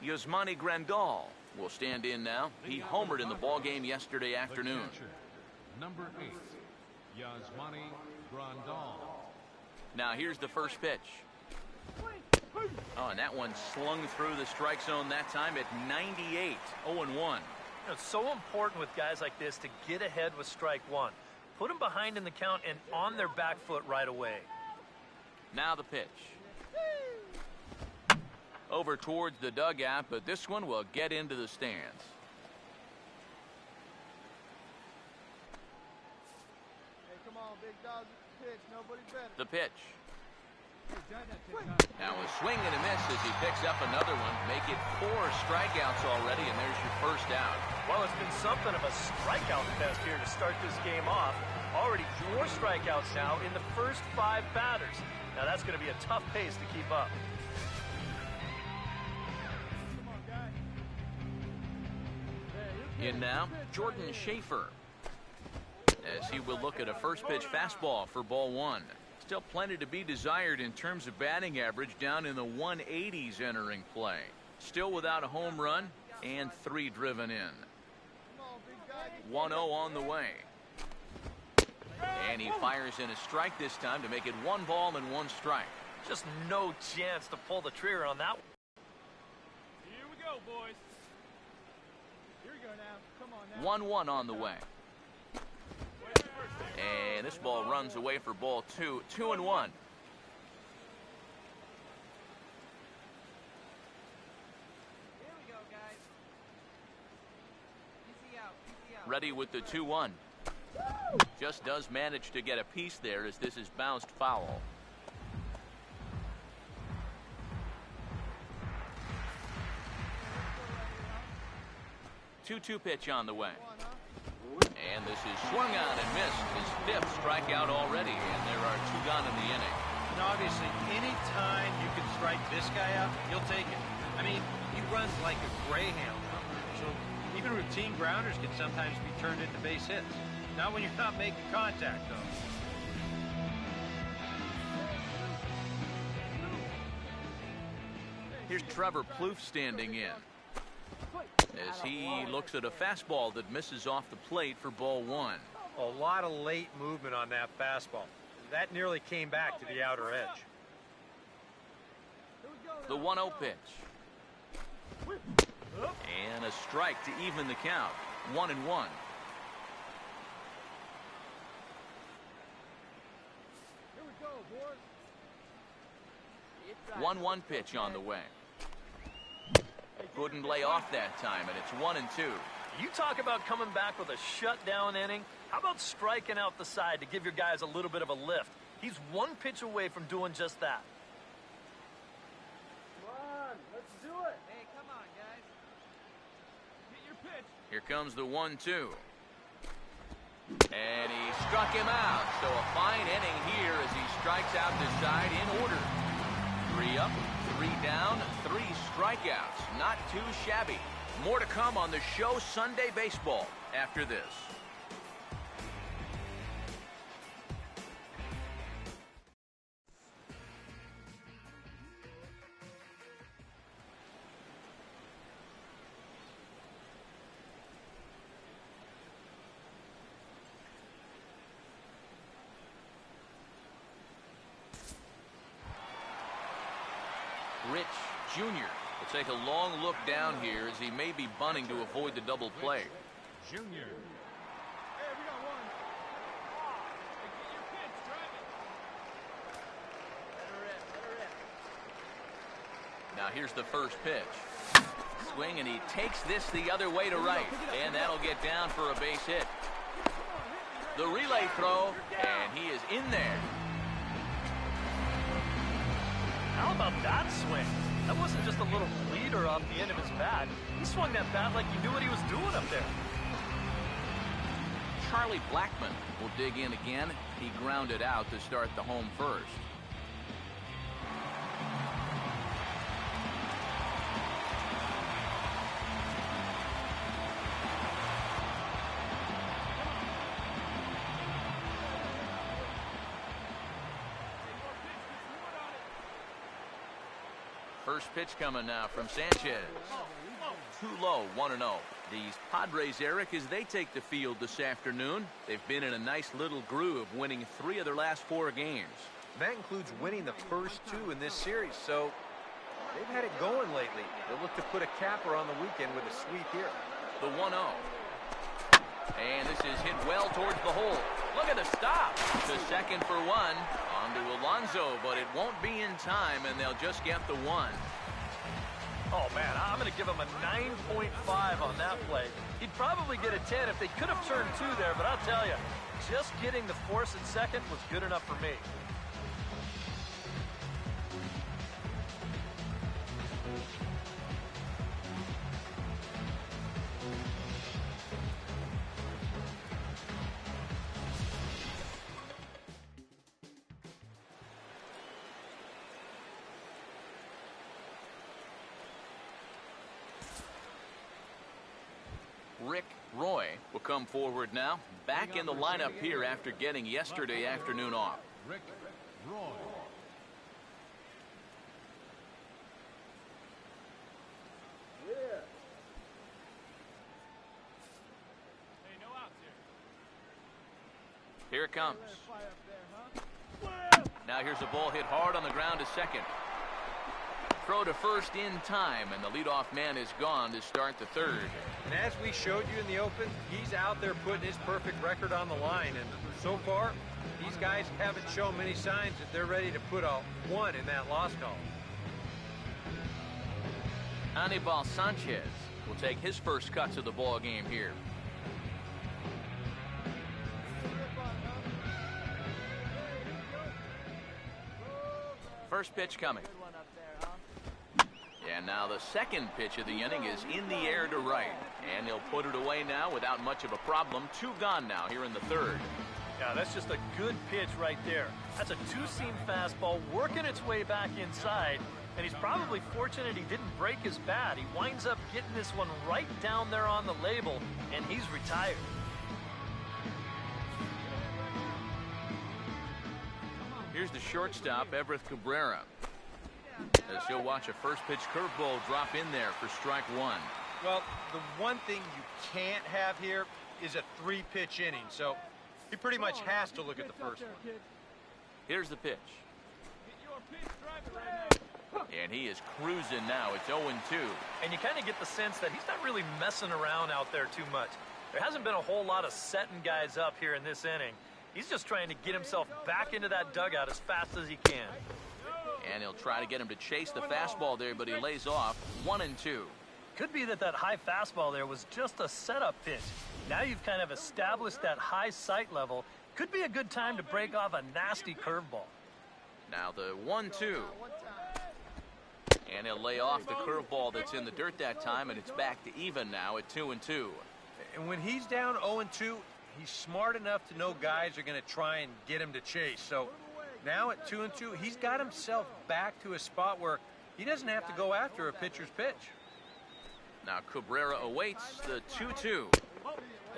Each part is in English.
Yasmani Grandal will stand in now. He homered in the ballgame yesterday afternoon. Number 8, Yasmani Grandal. Now here's the first pitch. Oh, and that one slung through the strike zone that time at 98, 0-1. It's so important with guys like this to get ahead with strike one. Put them behind in the count and on their back foot right away. Now the pitch. Over towards the dugout, but this one will get into the stands. Hey, come on, big dog. Pitch. Nobody better. The pitch. Now a swing and a miss as he picks up another one. Make it 4 strikeouts already, and there's your first out. Well, it's been something of a strikeout fest here to start this game off. Already 4 strikeouts now in the first 5 batters. Now that's going to be a tough pace to keep up. In now, Jordan Schaefer, as he will look at a first pitch fastball for ball 1. Still plenty to be desired in terms of batting average, down in the 180s entering play. Still without a home run and 3 driven in. 1-0 on the way. And he fires in a strike this time to make it 1 ball and 1 strike. Just no chance to pull the trigger on that one. Here we go, boys. Here we go now. Come on now. 1-1 on the way. And this ball runs away for ball 2. 2-1. Here we go, guys. Easy out, easy out. Ready with the 2-1. Just does manage to get a piece there as this is bounced foul. 2-2 pitch on the way. And this is swung on and missed. His 5th strikeout already, and there are 2 gone in the inning. And obviously, any time you can strike this guy out, you'll take it. I mean, he runs like a greyhound. So even routine grounders can sometimes be turned into base hits. Not when you're not making contact, though. Here's Trevor Plouffe standing in as he looks at a fastball that misses off the plate for ball 1. A lot of late movement on that fastball. That nearly came back to the outer edge. The 1-0 pitch. And a strike to even the count. 1-1. 1-1 pitch on the way. Couldn't lay off that time, and it's 1-2. You talk about coming back with a shutdown inning. How about striking out the side to give your guys a little bit of a lift? He's 1 pitch away from doing just that. Come on, let's do it. Hey, come on, guys. Get your pitch. Here comes the 1-2. And he struck him out. So a fine inning here as he strikes out the side in order. 3 up, 3 down, 3 strikeouts. Not too shabby. More to come on the show Sunday Baseball after this. Rich Jr. will take a long look down here as he may be bunting to avoid the double play. Junior. Hey, we got 1. Hey, get your pitch, drive it. Now here's the first pitch. Swing, and he takes this the other way to right. And that'll get down for a base hit. The relay throw, and he is in there. How about that swing? That wasn't just a little bleeder off the end of his bat. He swung that bat like he knew what he was doing up there. Charlie Blackmon will dig in again. He grounded out to start the home first. First pitch coming now from Sanchez. Too low, 1-0. These Padres, Eric, as they take the field this afternoon, they've been in a nice little groove, winning 3 of their last 4 games. That includes winning the first 2 in this series, so they've had it going lately. They'll look to put a capper on the weekend with a sweep here. The 1-0. And this is hit well towards the hole. Look at the stop. To second for 1. On to Alonso, but it won't be in time, and they'll just get the 1. Oh, man, I'm going to give him a 9.5 on that play. He'd probably get a 10 if they could have turned 2 there, but I'll tell you, just getting the force at second was good enough for me. Rick Roy will come forward now, back in the lineup here after getting yesterday afternoon off. Rick Roy. Hey, no outs here. Here it comes. Fly up there, huh? Now here's a ball hit hard on the ground to second. Throw to first in time, and the leadoff man is gone to start the third. And as we showed you in the open, he's out there putting his perfect record on the line. And so far, these guys haven't shown many signs that they're ready to put a 1 in that loss column. Anibal Sanchez will take his first cuts of the ball game here. First pitch coming. Good one up there, huh? And now the second pitch of the inning is in the air to right. And he'll put it away now without much of a problem. 2 gone now here in the third. Yeah, that's just a good pitch right there. That's a 2-seam fastball working its way back inside, and he's probably fortunate he didn't break his bat. He winds up getting this one right down there on the label, and he's retired. Here's the shortstop, Everett Cabrera, as he'll watch a first pitch curveball drop in there for strike 1. Well, the one thing you can't have here is a 3-pitch inning, so he pretty much has to look at the first one. Here's the pitch. Get your pitch, drive it right now. And he is cruising now. It's 0-2. And you kind of get the sense that he's not really messing around out there too much. There hasn't been a whole lot of setting guys up here in this inning. He's just trying to get himself back into that dugout as fast as he can. And he'll try to get him to chase the fastball there, but he lays off. 1-2. Could be that high fastball there was just a setup pitch. Now you've kind of established that high sight level. Could be a good time to break off a nasty curveball. Now the 1-2. And he'll lay off the curveball that's in the dirt that time, and it's back to even now at 2-2. And when he's down 0-2, he's smart enough to know guys are going to try and get him to chase. So now at 2-2, he's got himself back to a spot where he doesn't have to go after a pitcher's pitch. Now Cabrera awaits the 2-2.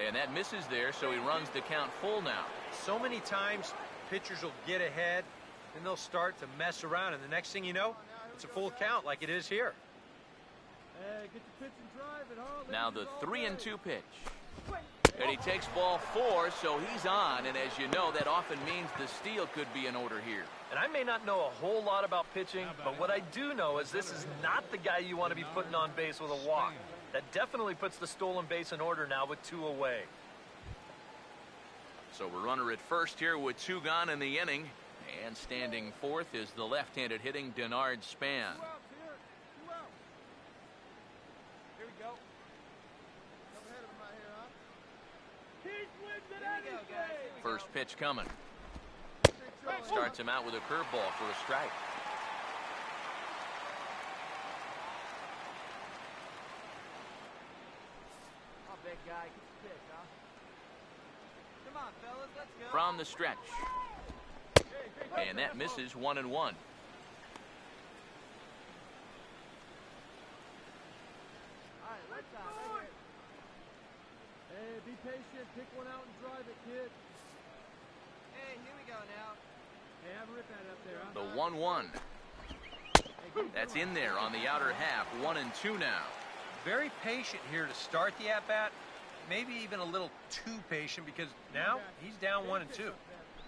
And that misses there, so he runs the count full now. So many times pitchers will get ahead, and they'll start to mess around, and the next thing you know, it's a full count like it is here. Hey, get the pitch and drive it, huh? Now the 3-2 pitch. And he takes ball 4, so he's on. And as you know, that often means the steal could be in order here. And I may not know a whole lot about pitching, but what I do know is this is not the guy you want to be putting on base with a walk. That definitely puts the stolen base in order now with 2 away. So we're runner at first here with 2 gone in the inning. And standing fourth is the left-handed hitting Denard Span. 2 outs here. 2 outs. Here we go. Come ahead of him out here, huh? Keith wins it anything. First pitch coming. Starts him out with a curveball for a strike. Oh, big guy, get the pitch, huh? Come on, fellas, let's go. From the stretch. And that misses 1-1. All right, let's right here. Hey, be patient. Pick one out and drive it, kid. Hey, here we go now. Hey, have a rip at it up there, huh? The 1-1. Hey, That's in there on the outer half. 1-2 now. Very patient here to start the at-bat. Maybe even a little too patient because now he's down 1-2.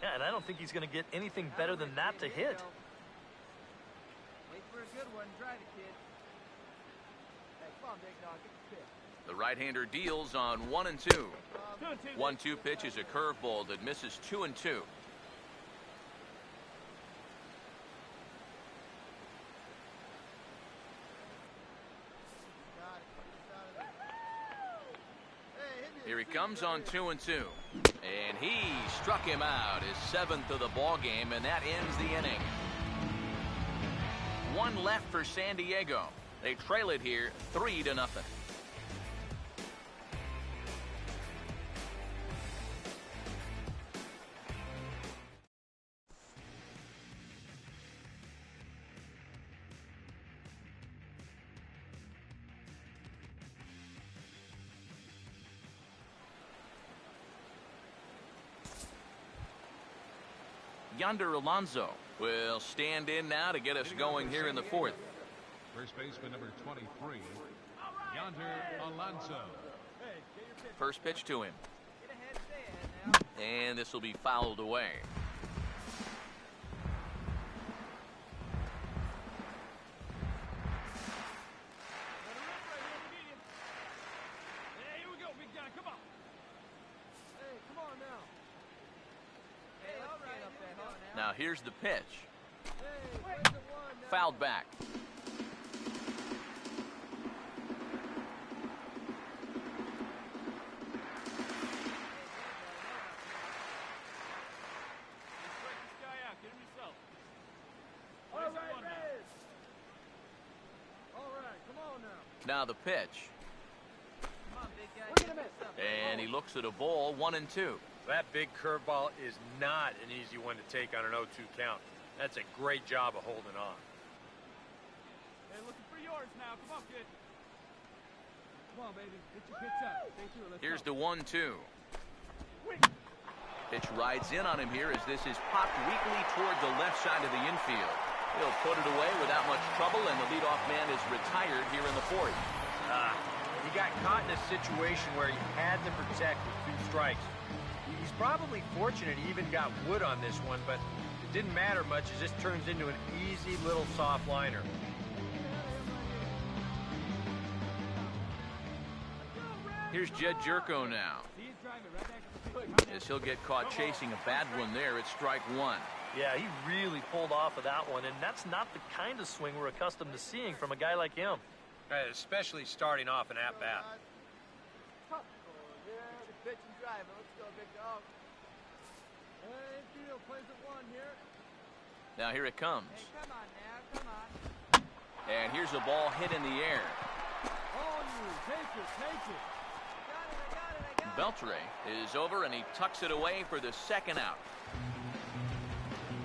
Yeah, and I don't think he's going to get anything better than that to hit. Wait for a good one. Drive it, kid. Hey, come on, big dog. Get the pitch. The right-hander deals on 1-2. 1-2 pitch is a curveball that misses 2-2. Here he comes on 2-2. And he struck him out, his 7th of the ball game, and that ends the inning. One left for San Diego. They trail it here 3-0. Yonder Alonso will stand in now to get us going here in the 4th. First baseman number 23, Yonder Alonso. First pitch to him. Get ahead, stay ahead now. And this will be fouled away. Hey, here we go, big guy. Come on. Hey, come on now. Hey, all right. Up there, huh? Now here's the pitch. Hey, where's the one now? Fouled back. Now the pitch. Come on, big guy. And he looks at a ball, 1-2. That big curveball is not an easy one to take on an 0-2 count. That's a great job of holding on. Hey, looking for yours now. Come on, kid. Come on, baby. Get your pitch up. Stay through. Let's Here's go. the 1-2. Pitch rides in on him here as this is popped weakly toward the left side of the infield. He'll put it away without much trouble, and the leadoff man is retired here in the 4th. He got caught in a situation where he had to protect with 2 strikes. He's probably fortunate he even got wood on this one, but it didn't matter much as this turns into an easy little soft liner. Here's Jed Jerko now. As he'll get caught chasing a bad one there, it's strike 1. Yeah, he really pulled off of that one, and that's not the kind of swing we're accustomed to seeing from a guy like him. Especially starting off an at-bat. Yeah, the pitch and drive. Let's go, big dog. Hey, Theo plays at 1 here. Now here it comes. Hey, come on now. Come on. And here's a ball hit in the air. On you. Take it. Take it. I got it. Beltre is over, and he tucks it away for the 2nd out.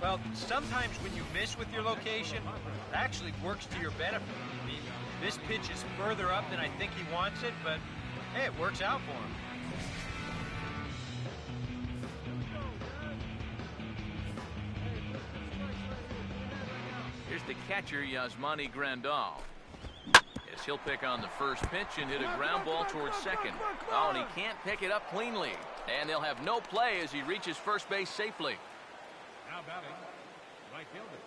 Well, sometimes when you miss with your location, it actually works to your benefit. I mean, this pitch is further up than I think he wants it, but hey, it works out for him. Here's the catcher, Yasmani Grandal. As he'll pick on the first pitch and hit a ground ball towards second. Oh, and he can't pick it up cleanly. And they'll have no play as he reaches first base safely. Now batting, right fielder,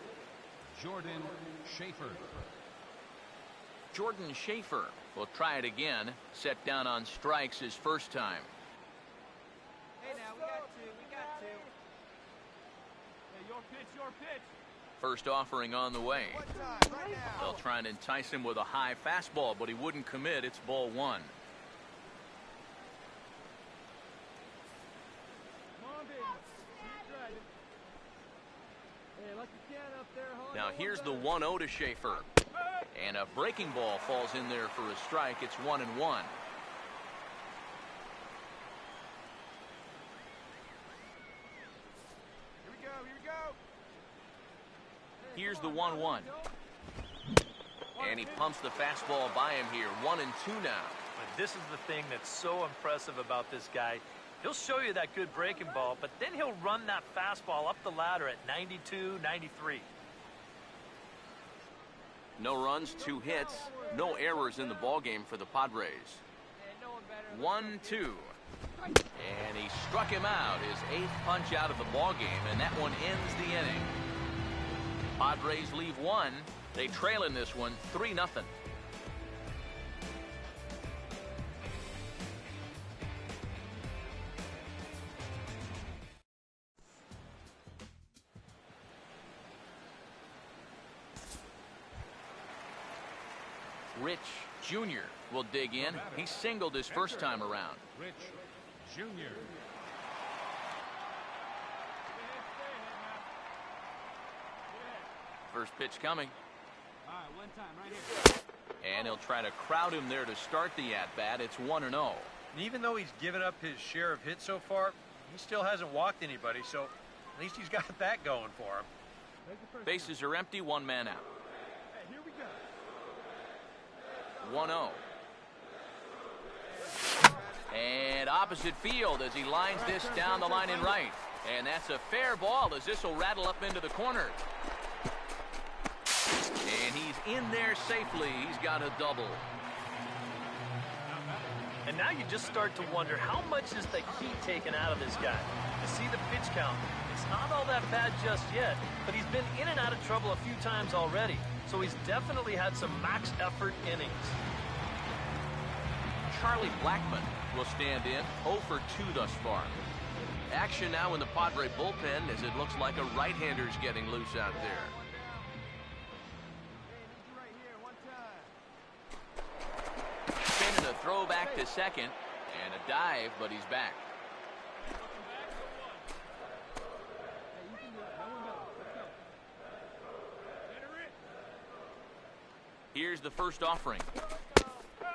Jordan Schaefer. Jordan Schaefer will try it again. Set down on strikes his first time. Hey, now, we got 2. We got 2. Hey, your pitch, your pitch. First offering on the way. What time? Right now. They'll try and entice him with a high fastball, but he wouldn't commit. It's ball 1. Come on, baby. Keep driving. Hey, like you can up there, huh? Now here's the 1-0 to Schaefer. And a breaking ball falls in there for a strike. It's 1-1. Here we go. Here we go. Here's the 1-1. And he pumps the fastball by him here. 1-2 now. But this is the thing that's so impressive about this guy. He'll show you that good breaking ball, but then he'll run that fastball up the ladder at 92, 93. No runs, 2 hits, no errors in the ballgame for the Padres. 1-2. And he struck him out, his 8th punch out of the ballgame, and that one ends the inning. Padres leave 1. They trail in this one 3-0. Rich Jr. will dig in. He singled his first time around. Rich Jr. First pitch coming. All right, one time right here. And he'll try to crowd him there to start the at-bat. It's 1-0. And even though he's given up his share of hits so far, he still hasn't walked anybody, so at least he's got that going for him. Bases are empty, 1 man out. Hey, here we go. 1-0. And opposite field as he lines this down the line in right. And that's a fair ball as this will rattle up into the corner. And he's in there safely. He's got a double. And now you just start to wonder how much is the heat taken out of this guy. You see the pitch count. It's not all that bad just yet, but he's been in and out of trouble a few times already. So he's definitely had some max effort innings. Charlie Blackmon will stand in, 0 for 2 thus far. Action now in the Padre bullpen as it looks like a right-hander's getting loose out there. Spinning a throw back to second and a dive, but he's back. Here's the first offering.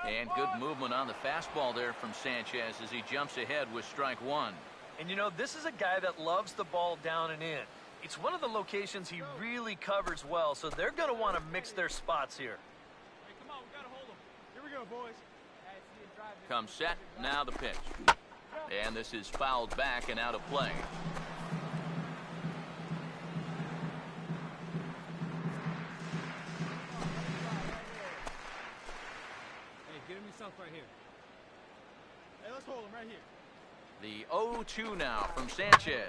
And good movement on the fastball there from Sanchez as he jumps ahead with strike 1. And you know, this is a guy that loves the ball down and in. It's one of the locations he really covers well, so they're going to want to mix their spots here. Hey, come on, we got to hold him. Here we go, boys. Comes set, now the pitch. And this is fouled back and out of play. Right here. Hey, let's hold him right here. The 0-2 now from Sanchez.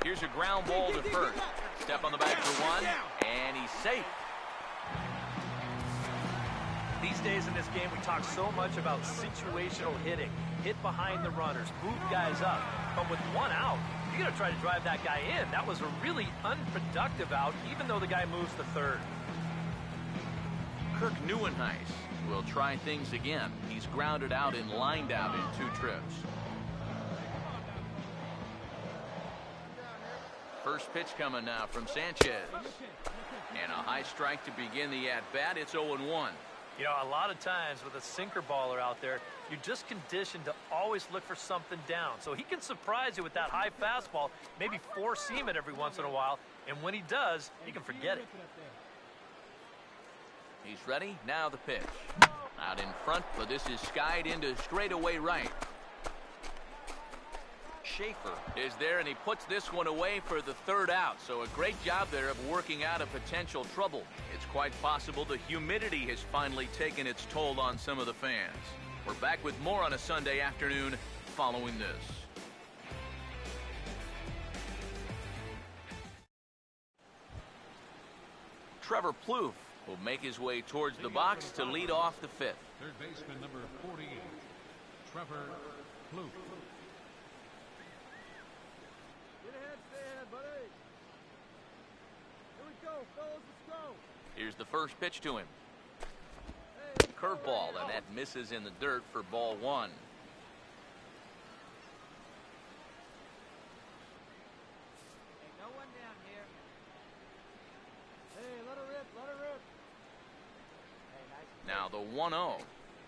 Here's a ground ball to first. Step on the bag for 1, and he's safe. These days in this game, we talk so much about situational hitting. Hit behind the runners, move guys up. But with 1 out, you got to try to drive that guy in. That was a really unproductive out, even though the guy moves to third. Kirk Neuenhuis will try things again. He's grounded out and lined out in 2 trips. First pitch coming now from Sanchez. And a high strike to begin the at-bat. It's 0-1. You know, a lot of times with a sinker baller out there, you're just conditioned to always look for something down. So he can surprise you with that high fastball, maybe four-seam it every once in a while, and when he does, you can forget it. He's ready. Now the pitch. Out in front, but this is skied into straightaway right. Schaefer is there, and he puts this one away for the 3rd out. So a great job there of working out a potential trouble. It's quite possible the humidity has finally taken its toll on some of the fans. We're back with more on a Sunday afternoon following this. Trevor Plouffe will make his way towards the box to lead off the 5th. Third baseman number 48, Trevor Plouffe. Get ahead, stay ahead, buddy. Here we go, fellas, let's go. Here's the first pitch to him. Curveball, and that misses in the dirt for ball 1. Hey, no one down here. Hey, let her rip, let her rip. Hey, nice. Now the 1-0. Let's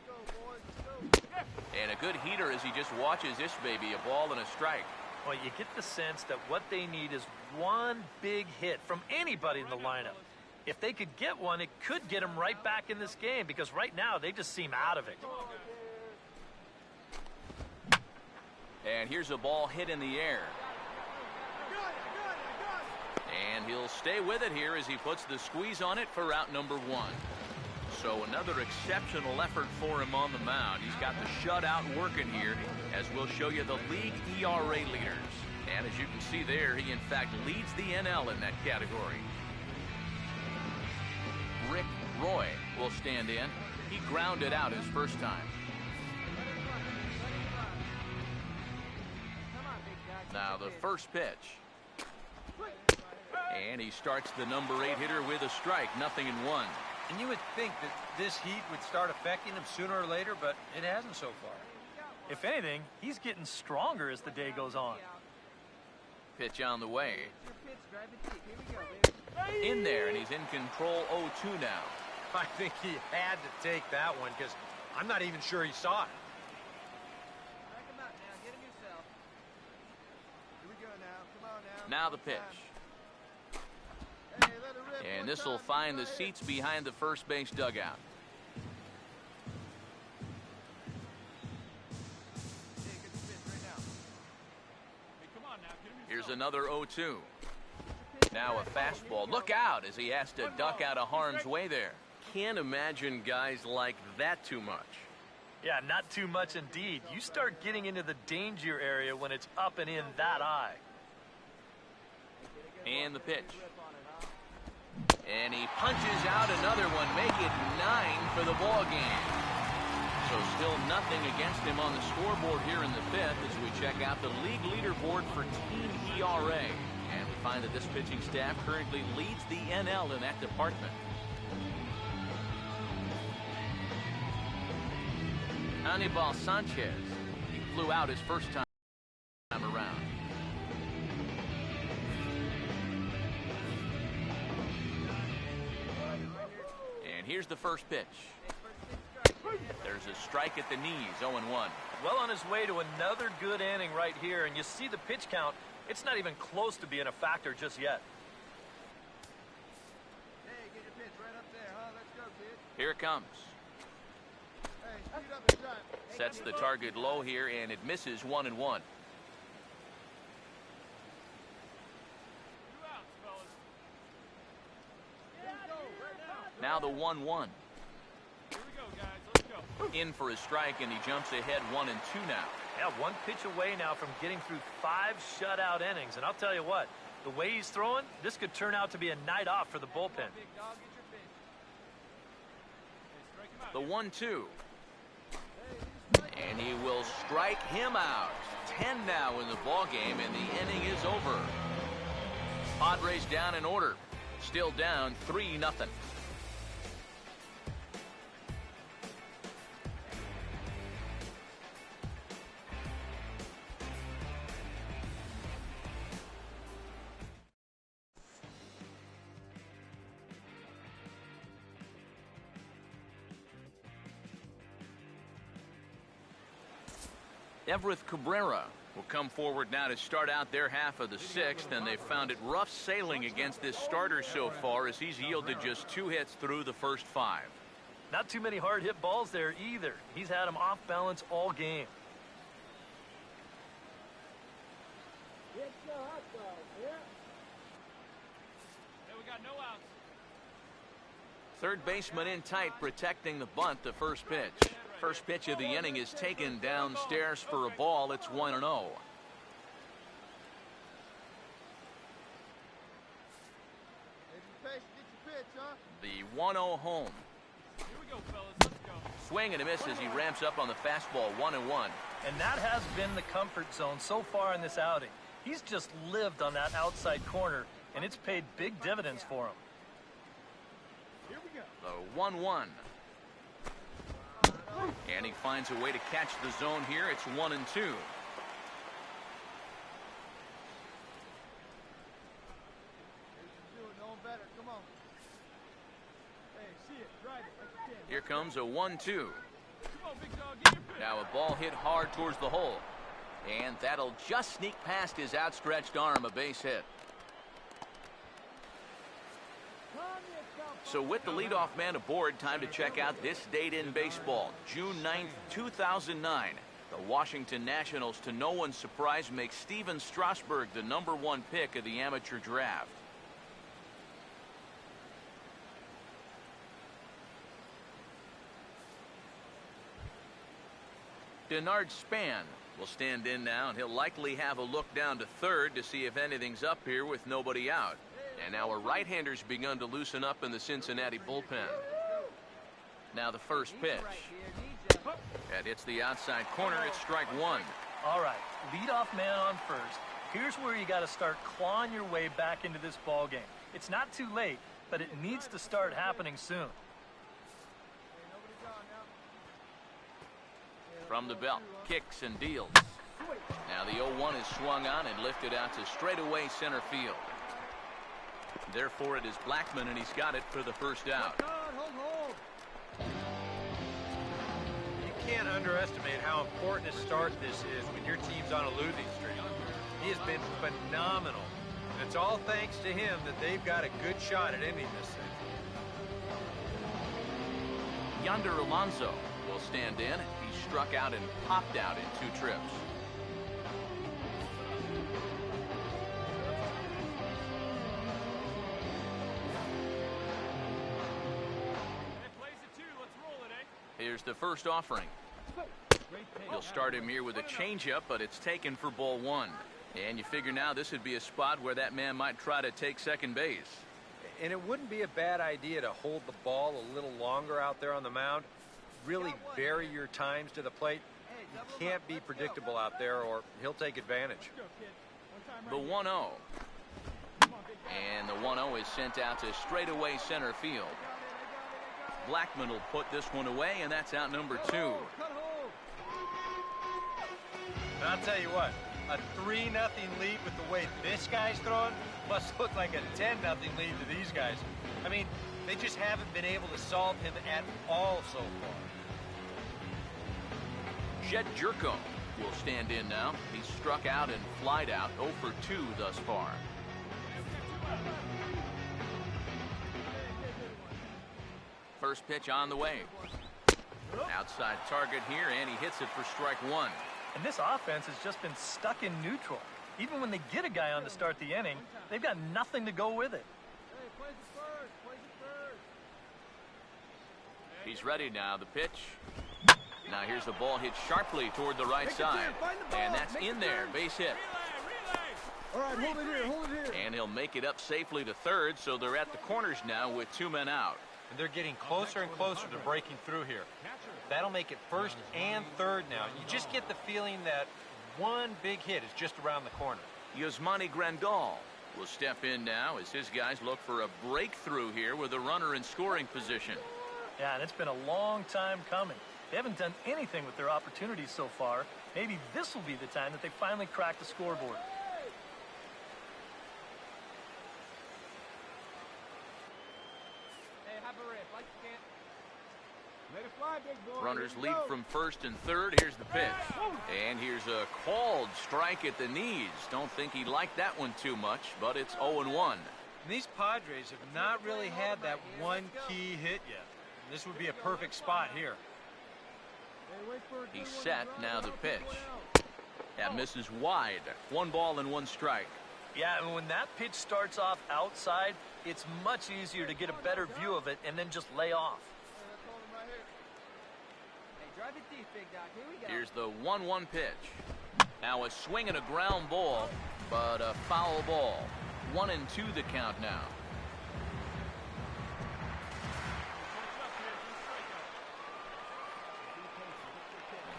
go, boys, let's go. And a good heater as he just watches this baby, a ball and a strike. Well, you get the sense that what they need is one big hit from anybody in the lineup. If they could get one, it could get them right back in this game, because right now they just seem out of it. And here's a ball hit in the air. And he'll stay with it here as he puts the squeeze on it for out number 1. So another exceptional effort for him on the mound. He's got the shutout working here, as we'll show you the league ERA leaders. And as you can see there, he in fact leads the NL in that category. Rick Roy will stand in. He grounded out his first time. Now the first pitch. And he starts the number 8 hitter with a strike, 0-1. And you would think that this heat would start affecting him sooner or later, but it hasn't so far. If anything, he's getting stronger as the day goes on. Pitch on the way. In there, and he's in control 0-2 now. I think he had to take that one because I'm not even sure he saw it. Now the pitch. And this will find the seats behind the first base dugout. Here's another 0-2. Now a fastball. Look out as he has to duck out of harm's way there. Can't imagine guys like that too much. Yeah, not too much indeed. You start getting into the danger area when it's up and in that high. And the pitch. And he punches out another one, make it 9 for the ball game. So still nothing against him on the scoreboard here in the 5th as we check out the league leaderboard for team ERA. And we find that this pitching staff currently leads the NL in that department. Anibal Sanchez, he flew out his first time around. And here's the first pitch. There's a strike at the knees, 0-1. Well on his way to another good inning right here, and you see the pitch count. It's not even close to being a factor just yet. Hey, get your pitch right up there, huh? Let's go, kid. Here it comes. Hey, speed up and drive. Sets the target low here, and it misses 1-1. Now the 1-1. In for his strike, and he jumps ahead 1-2 now. Yeah, one pitch away now from getting through 5 shutout innings. And I'll tell you what, the way he's throwing, this could turn out to be a night off for the bullpen. The 1-2. And he will strike him out. 10 now in the ball game, and the inning is over. Padres down in order. Still down 3-0. Everett Cabrera will come forward now to start out their half of the 6th, and they've found it rough sailing against this starter so far as he's yielded just 2 hits through the first 5. Not too many hard hit balls there either. He's had them off balance all game. Hey, we got no outs. Third baseman in tight, protecting the bunt. The first pitch. First pitch of the inning is taken downstairs for a ball. It's 1-0. The 1-0 home. Here we go, fellas. Let's go. Swing and a miss as he ramps up on the fastball. 1-1. And that has been the comfort zone so far in this outing. He's just lived on that outside corner, and it's paid big dividends for him. Here we go. The 1-1. And he finds a way to catch the zone here. It's 1-2. Here comes a 1-2. Now a ball hit hard towards the hole. And that'll just sneak past his outstretched arm, a base hit. So with the leadoff man aboard, time to check out this date in baseball. June 9th, 2009. The Washington Nationals, to no one's surprise, make Steven Strasburg the #1 pick of the amateur draft. Denard Span will stand in now, and he'll likely have a look down to third to see if anything's up here with nobody out. And now a right-hander's begun to loosen up in the Cincinnati bullpen. Now the first pitch. That hits the outside corner. It's strike one. All right, leadoff man on first. Here's where you got to start clawing your way back into this ball game. It's not too late, but it needs to start happening soon. From the belt, kicks and deals. Now the 0-1 is swung on and lifted out to straightaway center field. Therefore, it is Blackmon, and he's got it for the first out. You can't underestimate how important a start this is when your team's on a losing streak. He has been phenomenal. And it's all thanks to him that they've got a good shot at ending this thing. Yonder Alonso will stand in. He struck out and popped out in 2 trips. Here's the first offering. He'll start him here with a changeup, but it's taken for ball 1. And you figure now this would be a spot where that man might try to take second base. And it wouldn't be a bad idea to hold the ball a little longer out there on the mound. Really vary your times to the plate. You can't be predictable out there or he'll take advantage. The 1-0. And the 1-0 is sent out to straightaway center field. Blackmon will put this one away, and that's out number 2. And I'll tell you what, a 3-0 lead with the way this guy's throwing must look like a 10-0 lead to these guys. I mean, they just haven't been able to solve him at all so far. Jed Jerko will stand in now. He's struck out and flied out 0 for 2 thus far. First pitch on the way. Outside target here, and he hits it for strike 1. And this offense has just been stuck in neutral. Even when they get a guy on to start the inning, they've got nothing to go with it. He's ready now. The pitch. Now here's the ball hit sharply toward the right side. And that's in there. Base hit. All right, hold it here. And he'll make it up safely to third, so they're at the corners now with 2 men out. And they're getting closer and closer to breaking through here. That'll make it first and third now. You just get the feeling that one big hit is just around the corner. Yasmani Grandal will step in now as his guys look for a breakthrough here with a runner in scoring position. Yeah, and it's been a long time coming. They haven't done anything with their opportunities so far. Maybe this will be the time that they finally crack the scoreboard. Runners lead from first and third. Here's the pitch. And here's a called strike at the knees. Don't think he liked that one too much, but it's 0-1. These Padres have not really had that one key hit yet. This would be a perfect spot here. He's set. Now the pitch. That misses wide. 1 ball and 1 strike. Yeah, and when that pitch starts off outside, it's much easier to get a better view of it and then just lay off. Here's the 1-1 pitch. Now a swing and a ground ball, but a foul ball. 1-2 the count now.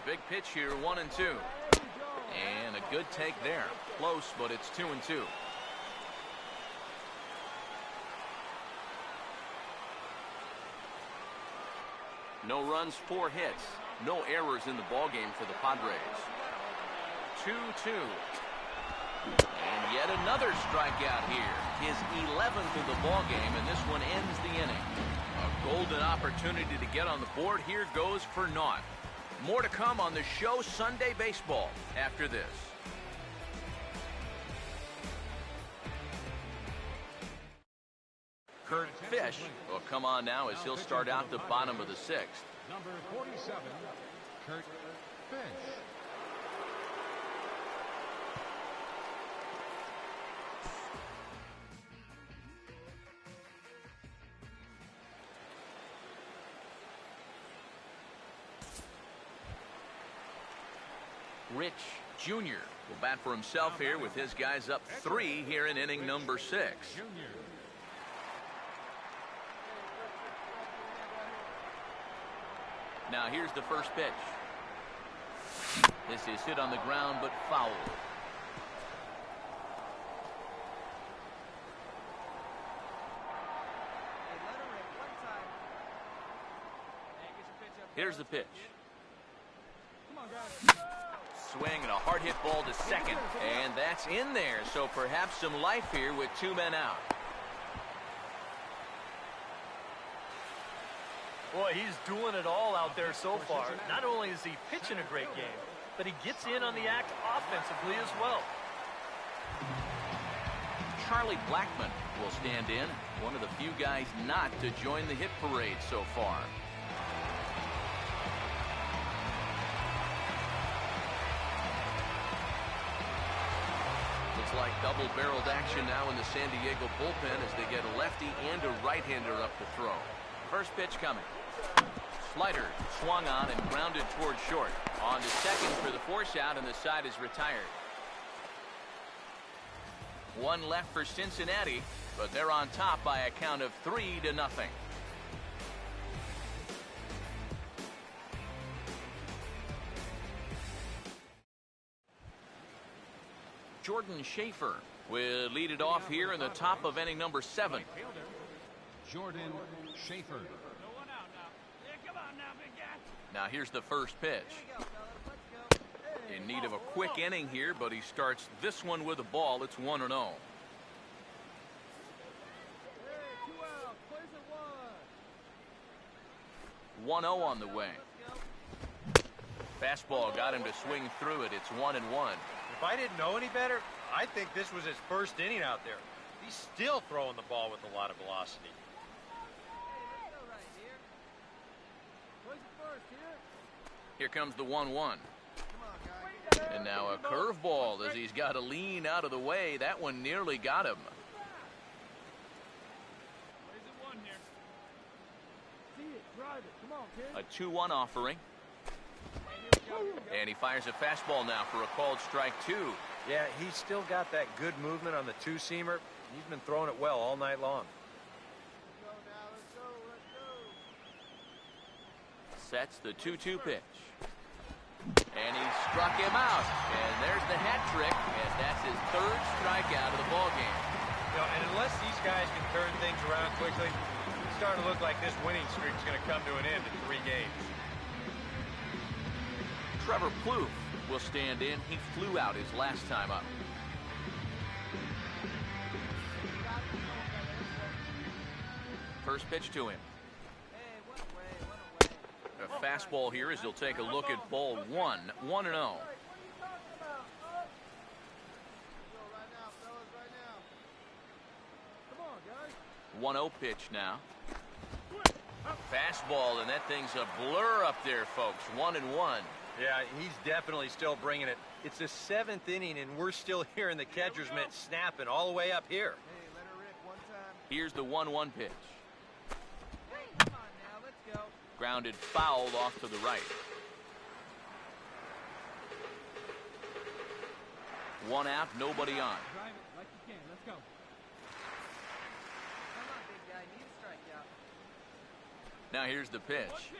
Big pitch here, 1-2. And a good take there. Close, but it's 2-2. No runs, 4 hits. No errors in the ballgame for the Padres. 2-2. And yet another strikeout here. His 11th of the ballgame, and this one ends the inning. A golden opportunity to get on the board here goes for naught. More to come on the show Sunday Baseball after this. Kurt Fish will come on now as he'll start out the bottom of the 6th. Number 47, Kurt Fish. Rich Jr. will bat for himself here with his guys up 3 here in inning number 6. Junior. Now here's the first pitch. This is hit on the ground but foul. Here's the pitch. Swing and a hard hit ball to second, and that's in there, so perhaps some life here with 2 men out. Boy, he's doing it all out there so far. Not only is he pitching a great game, but he gets in on the act offensively as well. Charlie Blackmon will stand in, one of the few guys not to join the hit parade so far. It's like double-barreled action now in the San Diego bullpen as they get a lefty and a right-hander up to throw. First pitch coming. Slider swung on and grounded toward short. On to second for the force out, and the side is retired. 1 left for Cincinnati, but they're on top by a count of 3-0. Jordan Schaefer will lead it off here in the top of inning number 7. Jordan Schaefer. Now here's the first pitch. In need of a quick inning here, but he starts this one with a ball. It's 1-0. 1-0 on the way. Fastball got him to swing through it. It's 1-1. If I didn't know any better, I think this was his first inning out there. He's still throwing the ball with a lot of velocity. Here comes the 1-1. And now a curveball as he's got to lean out of the way. That one nearly got him. A 2-1 offering. And he fires a fastball now for a called strike 2. Yeah, he's still got that good movement on the two-seamer. He's been throwing it well all night long. Sets the 2-2 pitch. And he struck him out. And there's the hat trick, and that's his 3rd strikeout of the ballgame. You know, and unless these guys can turn things around quickly, it's starting to look like this winning streak is going to come to an end in 3 games. Trevor Plouffe will stand in. He flew out his last time up. First pitch to him. A fastball here as he'll take a look at ball 1. 1-0. 1-0 pitch now. Fastball, and that thing's a blur up there, folks. 1-1. Yeah, he's definitely still bringing it. It's the 7th inning, and we're still hearing the catcher's mitt snapping all the way up here. Here's the 1-1 pitch. Grounded fouled off to the right. 1 out, nobody on. Now here's the pitch.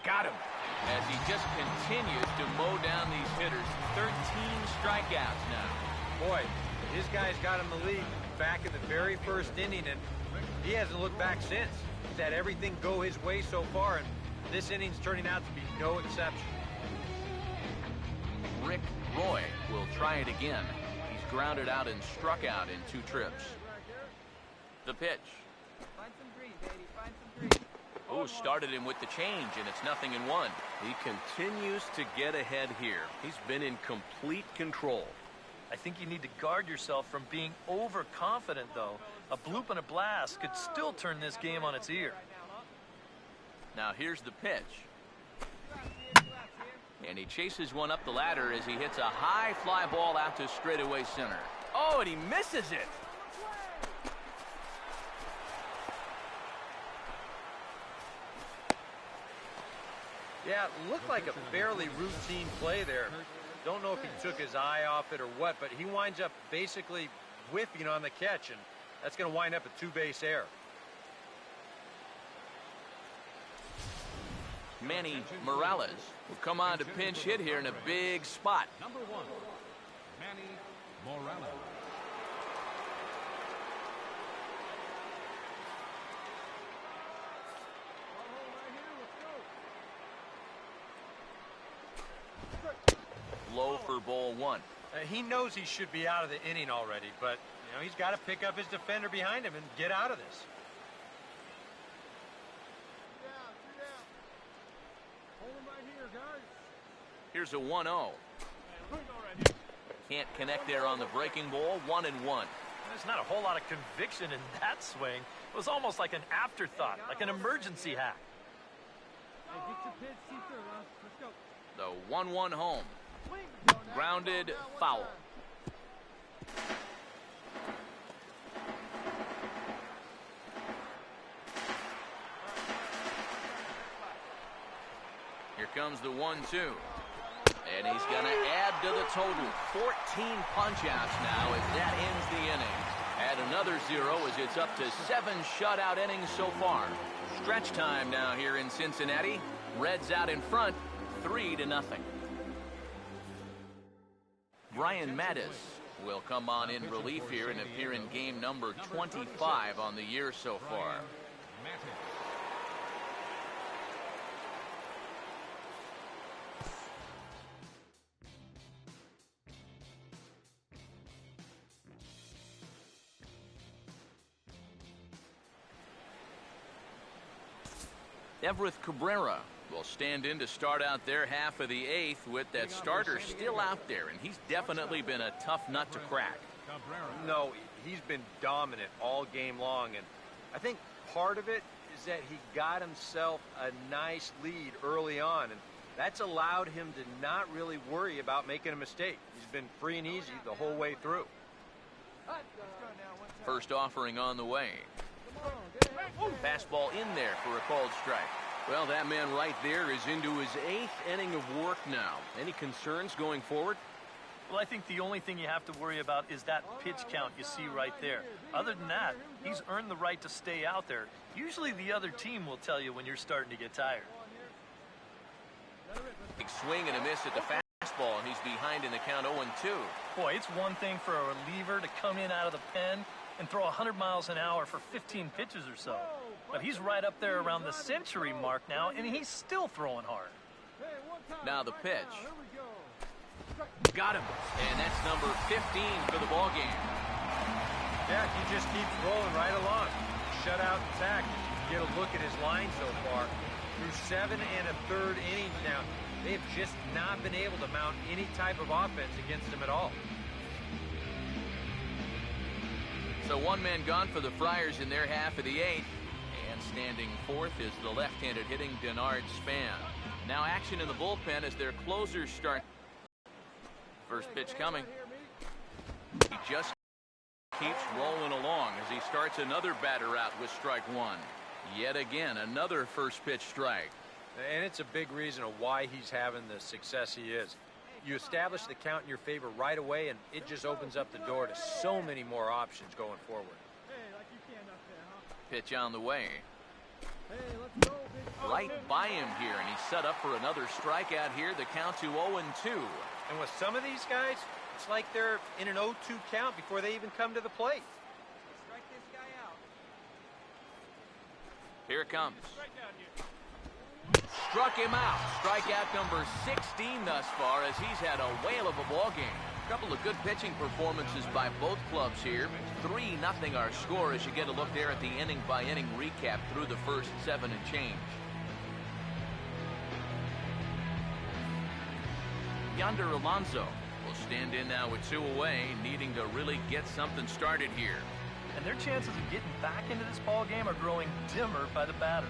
Got him. As he just continues to mow down these hitters. 13 strikeouts now. Boy, his guys got him the lead back in the very first inning, and he hasn't looked back since. He's had everything go his way so far, and this inning's turning out to be no exception. Rick Roy will try it again. He's grounded out and struck out in 2 trips. The pitch. Find some green, baby. Find some green. Oh, started him with the change, and it's 0-1. He continues to get ahead here. He's been in complete control. I think you need to guard yourself from being overconfident, though. A bloop and a blast could still turn this game on its ear. Now here's the pitch. And he chases one up the ladder as he hits a high fly ball out to straightaway center. Oh, and he misses it. Yeah, it looked like a fairly routine play there. Don't know if he took his eye off it or what, but he winds up basically whiffing on the catch, and that's going to wind up a two-base error. Manny Morales will come on to pinch hit here in a big spot. Number 1, Manny Morales. Low for ball 1. He knows he should be out of the inning already, but he's got to pick up his defender behind him and get out of this. Here's a 1-0. Can't connect there on the breaking ball. 1-1. There's not a whole lot of conviction in that swing. It was almost like an afterthought, like an emergency hack. The 1-1 home. Grounded foul. Here comes the 1-2. And he's going to add to the total. 14 punch-outs now as that ends the inning. Add another 0 as it's up to 7 shutout innings so far. Stretch time now here in Cincinnati. Reds out in front, 3-0. Brian Mattis will come on in relief here and appear in game number 25 on the year so far. Everett Cabrera will stand in to start out their half of the 8th with that starter still out there, and he's definitely been a tough nut to crack. No, he's been dominant all game long, and I think part of it is that he got himself a nice lead early on, and that's allowed him to not really worry about making a mistake. He's been free and easy the whole way through. First offering on the way. Fastball in there for a called strike. Well, that man right there is into his 8th inning of work now. Any concerns going forward? Well, I think the only thing you have to worry about is that pitch count you see right there. Other than that, he's earned the right to stay out there. Usually the other team will tell you when you're starting to get tired. Big swing and a miss at the fastball, and he's behind in the count 0-2. Boy, it's one thing for a reliever to come in out of the pen and throw 100 miles an hour for 15 pitches or so. But he's right up there around the century mark now, and he's still throwing hard. Now the pitch. Got him. And that's number 15 for the ball game. Yeah, he just keeps rolling right along. Shutout attack. Get a look at his line so far. Through 7 1/3 innings now, they've just not been able to mount any type of offense against him at all. So one man gone for the Friars in their half of the 8th. And standing fourth is the left-handed hitting Denard Span. Now action in the bullpen as their closers start. First pitch coming. He just keeps rolling along as he starts another batter out with strike 1. Yet again, another first pitch strike. And it's a big reason of why he's having the success he is. You establish the count in your favor right away, and it just opens up the door to so many more options going forward. Pitch on the way. Right by him here, and he's set up for another strikeout here. The count to 0-2. And with some of these guys, it's like they're in an 0-2 count before they even come to the plate. Strike this guy out. Here it comes. Struck him out. Strikeout number 16 thus far as he's had a whale of a ball game. A couple of good pitching performances by both clubs here. 3-0 our score as you get a look there at the inning-by-inning recap through the first 7 and change. Yonder Alonso will stand in now with 2 away, needing to really get something started here. And their chances of getting back into this ball game are growing dimmer by the batter.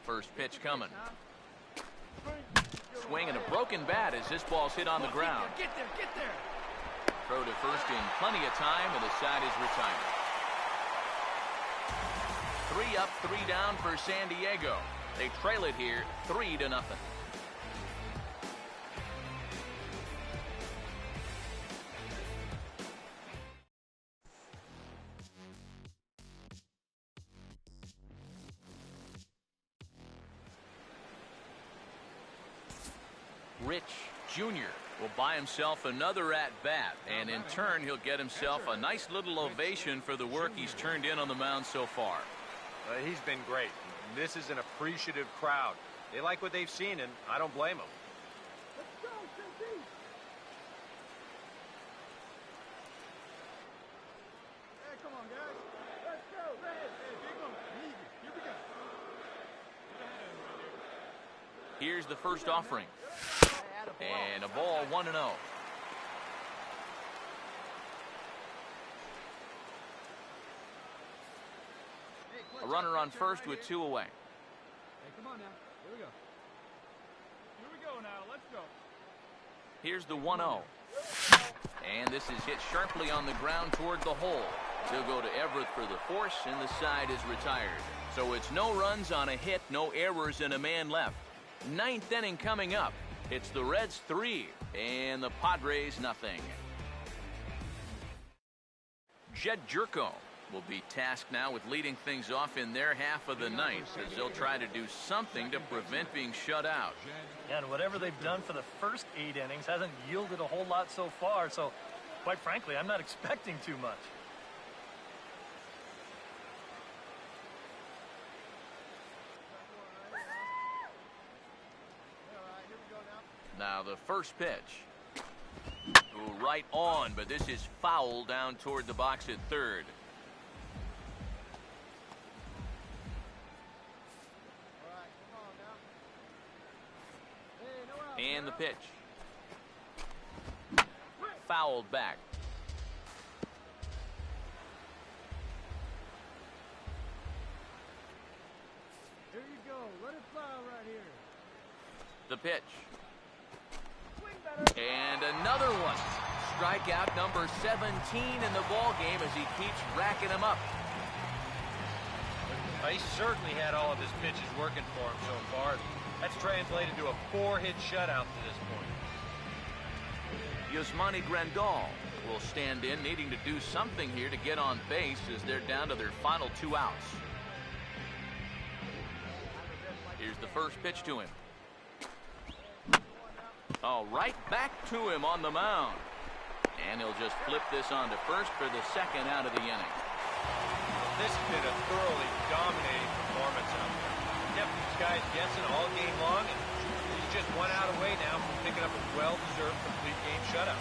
First pitch coming. Swing and a broken bat as this ball's hit on the ground. Get there, get there. Throw to first in plenty of time, and the side is retired. 3 up, 3 down for San Diego. They trail it here 3-0. Rich Jr. will buy himself another at-bat, and in turn he'll get himself a nice little ovation for the work he's turned in on the mound so far. He's been great. This is an appreciative crowd. They like what they've seen, and I don't blame them. Let's go, Cincy. Hey, come on, guys. Let's go. Hey, big one. Easy. Here we go. Here's the first offering. And a ball 1-0. A runner on first with 2 away. Hey, come on now. Here we go. Here we go now. Let's go. Here's the 1-0. And this is hit sharply on the ground toward the hole. He'll go to Everett for the force, and the side is retired. So it's no runs on a hit, no errors, and a man left. 9th inning coming up. It's the Reds 3 and the Padres nothing. Jed Jerko will be tasked now with leading things off in their half of the ninth, as they'll try to do something to prevent being shut out. Yeah, and whatever they've done for the first 8 innings hasn't yielded a whole lot so far, so quite frankly, I'm not expecting too much. Now the first pitch. Ooh, right on, but this is foul down toward the box at third. And the pitch. Fouled back. Here you go. Let it fly right here. The pitch. And another one. Strikeout number 17 in the ball game as he keeps racking them up. He certainly had all of his pitches working for him so far. That's translated to a 4-hit shutout to this point. Yasmani Grandal will stand in, needing to do something here to get on base as they're down to their final 2 outs. Here's the first pitch to him. Oh, right back to him on the mound. And he'll just flip this on to first for the second out of the inning. This has been a thoroughly dominating performance out there. Kept these guys guessing all game long, and he's just 1 out away now from picking up a well-deserved complete game shutout.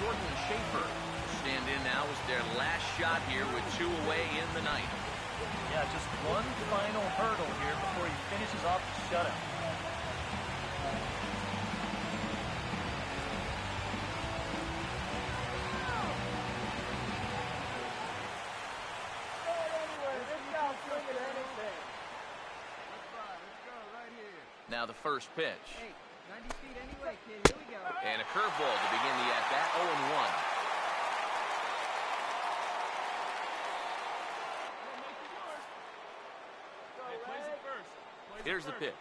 Jordan Schaefer will stand in now as their last shot here with 2 away in the ninth. Yeah, just one final hurdle here before he finishes off the shutout. Now the first pitch. Hey, 90 feet anyway, kid. Here we go. And a curveball to begin the at-bat, 0-1. Here's the pitch.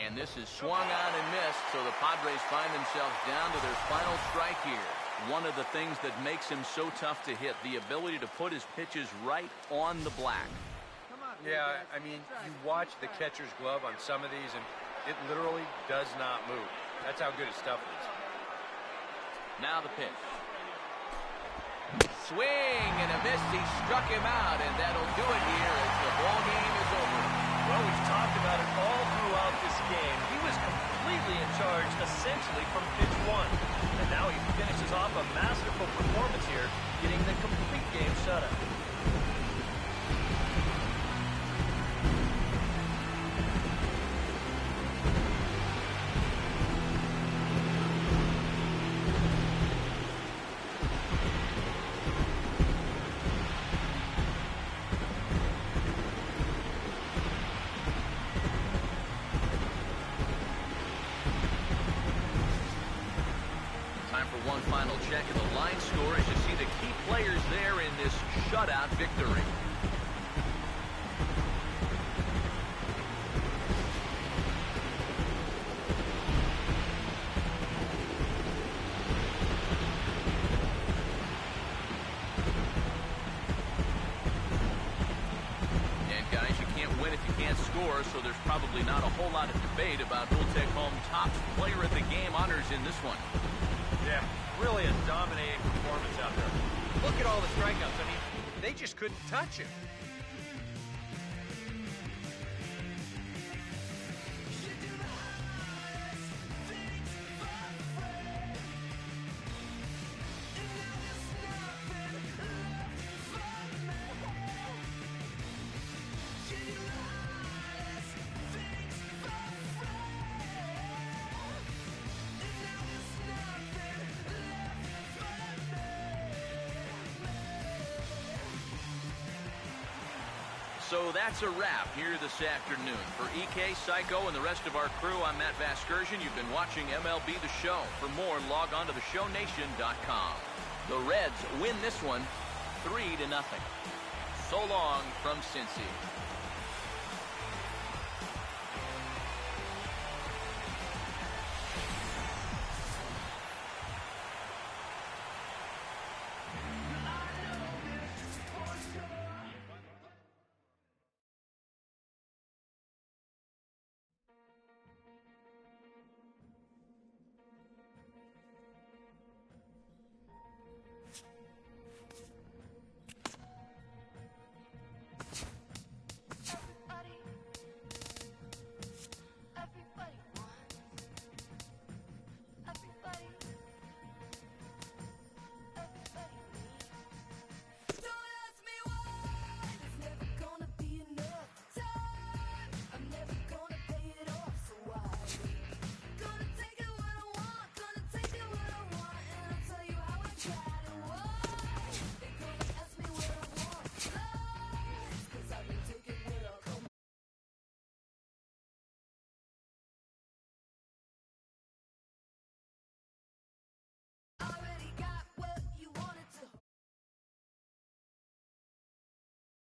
And this is swung on and missed, so the Padres find themselves down to their final strike here. One of the things that makes him so tough to hit, the ability to put his pitches right on the black. Yeah, I mean, you watch the catcher's glove on some of these, and it literally does not move. That's how good his stuff is. Now the pitch. Swing and a miss. He struck him out, and that'll do it here as the ball game is over. Well, we've talked about it all throughout this game. He was completely in charge, essentially, from pitch 1. And now he finishes off a masterful performance here, getting the complete game shutout. one final check of the line score as you see the key players there in this shutout victory. So there's probably not a whole lot of debate about who'll take home top player of the game honors in this one. Yeah, really a dominating performance out there. Look at all the strikeouts. I mean, they just couldn't touch him. So that's a wrap here this afternoon. For EK, Psycho, and the rest of our crew, I'm Matt Vasgersian. You've been watching MLB The Show. For more, log on to theshownation.com. The Reds win this one 3-0. So long from Cincy.